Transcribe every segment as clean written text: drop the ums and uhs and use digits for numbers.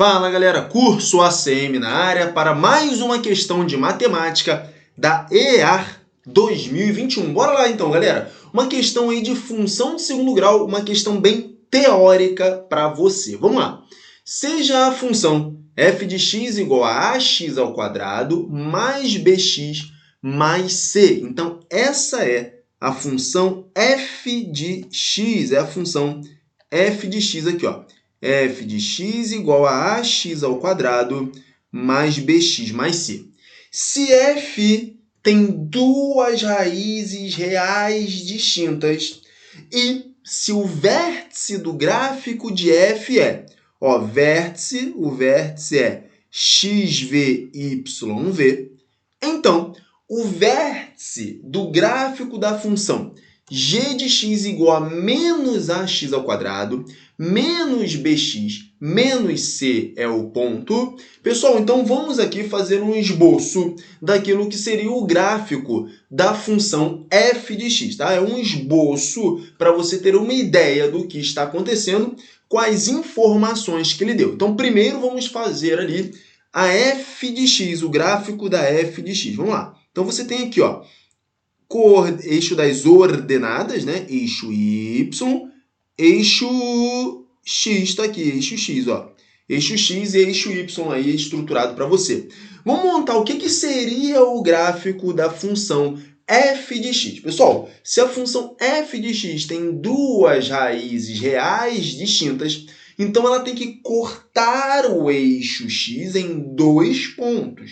Fala galera, curso ACM na área para mais uma questão de matemática da EAR 2021. Bora lá então galera, uma questão aí de função de segundo grau, uma questão bem teórica para você. Vamos lá, seja a função f de x igual a ax ao quadrado mais bx mais c. Então essa é a função f de x, é a função f de x aqui, ó. F de x igual a ax ao quadrado mais bx mais c. Se f tem duas raízes reais distintas e se o vértice do gráfico de f é, ó, o vértice é xvyv, então o vértice do gráfico da função g de x igual a menos ax ao quadrado, menos bx, menos c é o ponto. Pessoal, então vamos aqui fazer um esboço daquilo que seria o gráfico da função f de x, tá? É um esboço para você ter uma ideia do que está acontecendo com as informações que ele deu. Então, primeiro vamos fazer ali a f de x, o gráfico da f de x. Vamos lá. Então, você tem aqui, ó, eixo das ordenadas, né? Eixo y, eixo x está aqui, eixo x, ó. Eixo x e eixo y aí estruturado para você. Vamos montar o que seria o gráfico da função f de x. Pessoal, se a função f de x tem duas raízes reais distintas, então ela tem que cortar o eixo x em dois pontos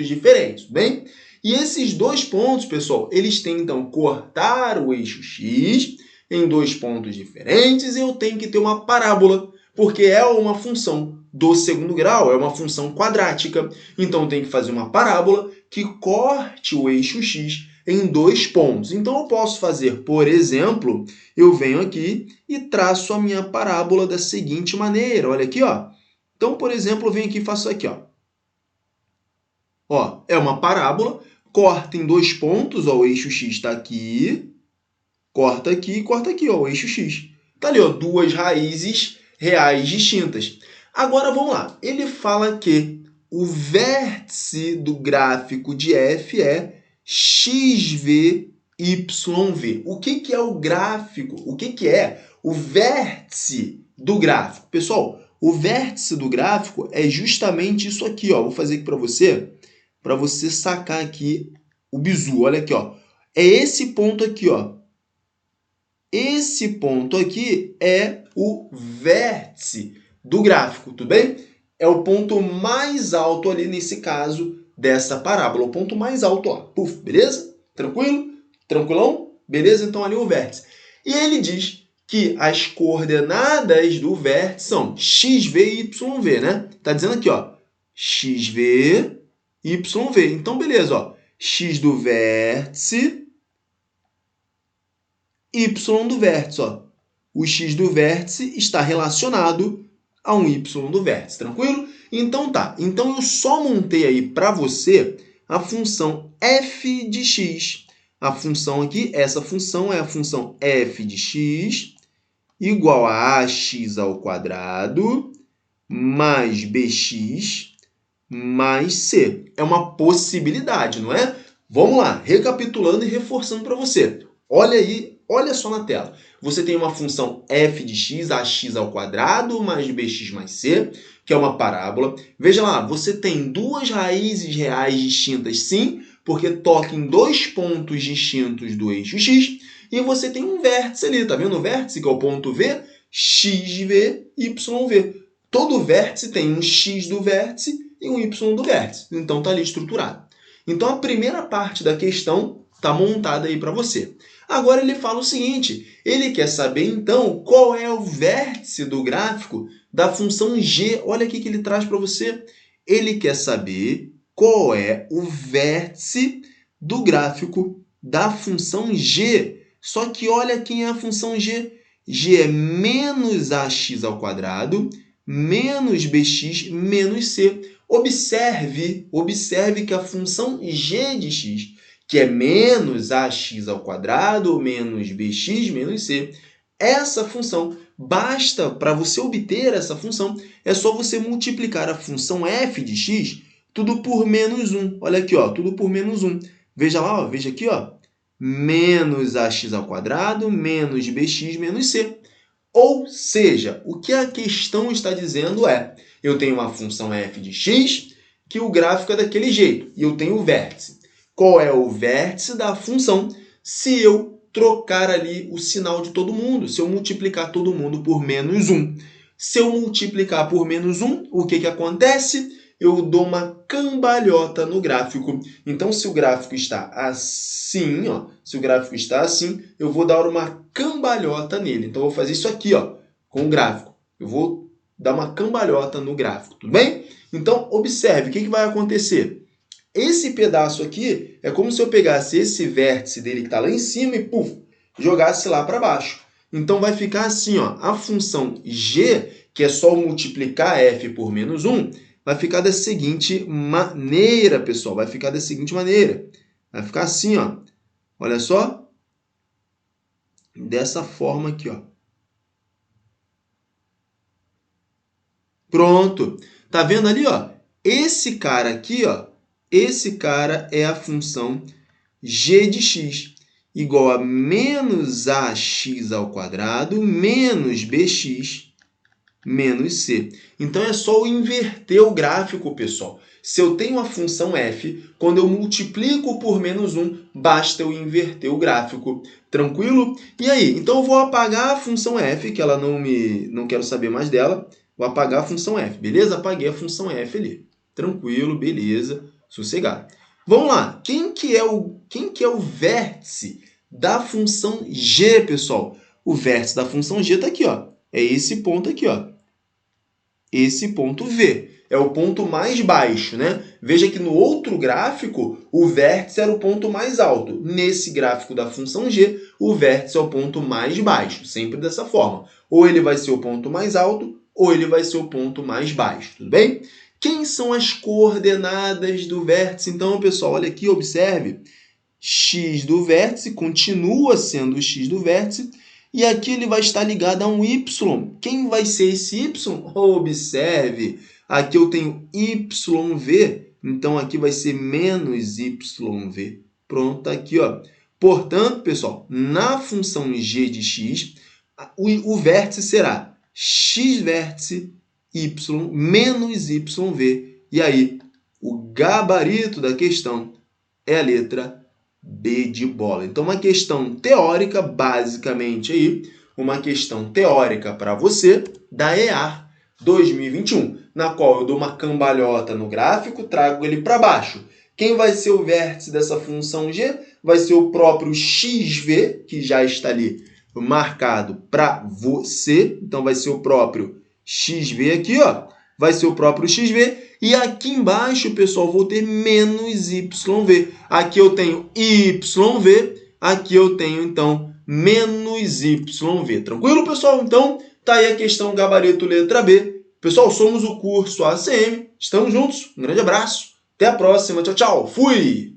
diferentes, bem? E esses dois pontos, pessoal, eles têm, então, cortar o eixo x em dois pontos diferentes e eu tenho que ter uma parábola, porque é uma função do segundo grau, é uma função quadrática. Então, eu tenho que fazer uma parábola que corte o eixo x em dois pontos. Então, eu posso fazer, por exemplo, eu venho aqui e traço a minha parábola da seguinte maneira. Olha aqui, ó. Então, por exemplo, eu venho aqui e faço aqui, ó. Ó, é uma parábola, corta em dois pontos, ó, o eixo x está aqui, corta aqui, ó, o eixo x. Tá ali, ó, duas raízes reais distintas. Agora, vamos lá. Ele fala que o vértice do gráfico de f é xvyv. O que é o gráfico? O que é o vértice do gráfico? Pessoal, o vértice do gráfico é justamente isso aqui, ó. Vou fazer aqui para você sacar aqui o bizu. Olha aqui, ó. É esse ponto aqui, ó. Esse ponto aqui é o vértice do gráfico, tudo bem? É o ponto mais alto ali, nesse caso, dessa parábola. O ponto mais alto, ó. Puf, beleza? Tranquilo? Tranquilão? Beleza? Então, ali o vértice. E ele diz que as coordenadas do vértice são xv e yv, né? Tá dizendo aqui, ó. xv, yv. Então, beleza, ó. X do vértice, y do vértice, ó. O x do vértice está relacionado a um y do vértice, tranquilo? Então tá. Então eu só montei aí para você a função f de x. A função aqui, essa função é a função f de x igual a ax ao quadrado mais bx mais c. É uma possibilidade, não é? Vamos lá, recapitulando e reforçando para você. Olha aí, olha só na tela. Você tem uma função f de x, ax ao quadrado mais bx mais c, que é uma parábola. Veja lá, você tem duas raízes reais distintas, sim, porque toca em dois pontos distintos do eixo x, e você tem um vértice ali, tá vendo o vértice, que é o ponto V? xv, yv. Todo vértice tem um x do vértice e um y do vértice. Então, está ali estruturado. Então, a primeira parte da questão está montada aí para você. Agora, ele fala o seguinte, ele quer saber, então, qual é o vértice do gráfico da função g. Olha aqui que ele traz para você. Ele quer saber qual é o vértice do gráfico da função g. Só que olha quem é a função g. G é menos ax ao quadrado menos bx menos c. Observe que a função g de x, que é menos ax ao quadrado menos bx menos c, essa função basta, para você obter essa função, é só você multiplicar a função f de x, tudo por menos 1. Olha aqui, ó, tudo por menos 1. Veja lá, ó, veja aqui, ó, menos ax ao quadrado, menos bx, menos c. Ou seja, o que a questão está dizendo é, eu tenho uma função f de x, que o gráfico é daquele jeito, e eu tenho o vértice. Qual é o vértice da função se eu trocar ali o sinal de todo mundo, se eu multiplicar todo mundo por menos 1? Se eu multiplicar por menos 1, o que acontece? Eu dou uma cambalhota no gráfico. Então, se o gráfico está assim, ó, se o gráfico está assim, eu vou dar uma cambalhota nele. Então, eu vou fazer isso aqui, ó, com o gráfico. Eu vou dar uma cambalhota no gráfico, tudo bem? Então, observe, o que vai acontecer? Esse pedaço aqui é como se eu pegasse esse vértice dele que está lá em cima e, puf, jogasse lá para baixo. Então, vai ficar assim, ó, a função g, que é só multiplicar f por menos 1, vai ficar da seguinte maneira, pessoal. Vai ficar da seguinte maneira. Vai ficar assim, ó. Olha só. Dessa forma aqui, ó. Pronto. Tá vendo ali, ó? Esse cara aqui, ó. Esse cara é a função g de x, igual a menos ax ao quadrado menos bx menos c. Então, é só eu inverter o gráfico, pessoal. Se eu tenho a função f, quando eu multiplico por menos 1, basta eu inverter o gráfico. Tranquilo? E aí? Então, eu vou apagar a função f, que ela não quero saber mais dela. Vou apagar a função f, beleza? Apaguei a função f ali. Tranquilo, beleza, sossegado. Vamos lá. Quem que é o vértice da função g, pessoal? O vértice da função g está aqui, ó. É esse ponto aqui, ó. Esse ponto V. É o ponto mais baixo, né? Veja que no outro gráfico, o vértice era o ponto mais alto. Nesse gráfico da função g, o vértice é o ponto mais baixo. Sempre dessa forma. Ou ele vai ser o ponto mais alto, ou ele vai ser o ponto mais baixo. Tudo bem? Quem são as coordenadas do vértice? Então, pessoal, olha aqui, observe. X do vértice continua sendo o x do vértice. E aqui ele vai estar ligado a um y. Quem vai ser esse y? Observe, aqui eu tenho yv, então aqui vai ser menos yv. Pronto, tá aqui, ó. Portanto, pessoal, na função g de x, o vértice será x vértice y menos yv. E aí, o gabarito da questão é a letra B de bola. Então, uma questão teórica, basicamente aí, uma questão teórica para você da EAR 2021, na qual eu dou uma cambalhota no gráfico, trago ele para baixo. Quem vai ser o vértice dessa função g? Vai ser o próprio xv, que já está ali marcado para você. Então, vai ser o próprio xv aqui, ó. Vai ser o próprio xv. E aqui embaixo, pessoal, vou ter menos yv. Aqui eu tenho yv, aqui eu tenho, então, menos yv. Tranquilo, pessoal? Então, tá aí a questão gabarito letra B. Pessoal, somos o curso ACM. Estamos juntos. Um grande abraço. Até a próxima. Tchau, tchau. Fui!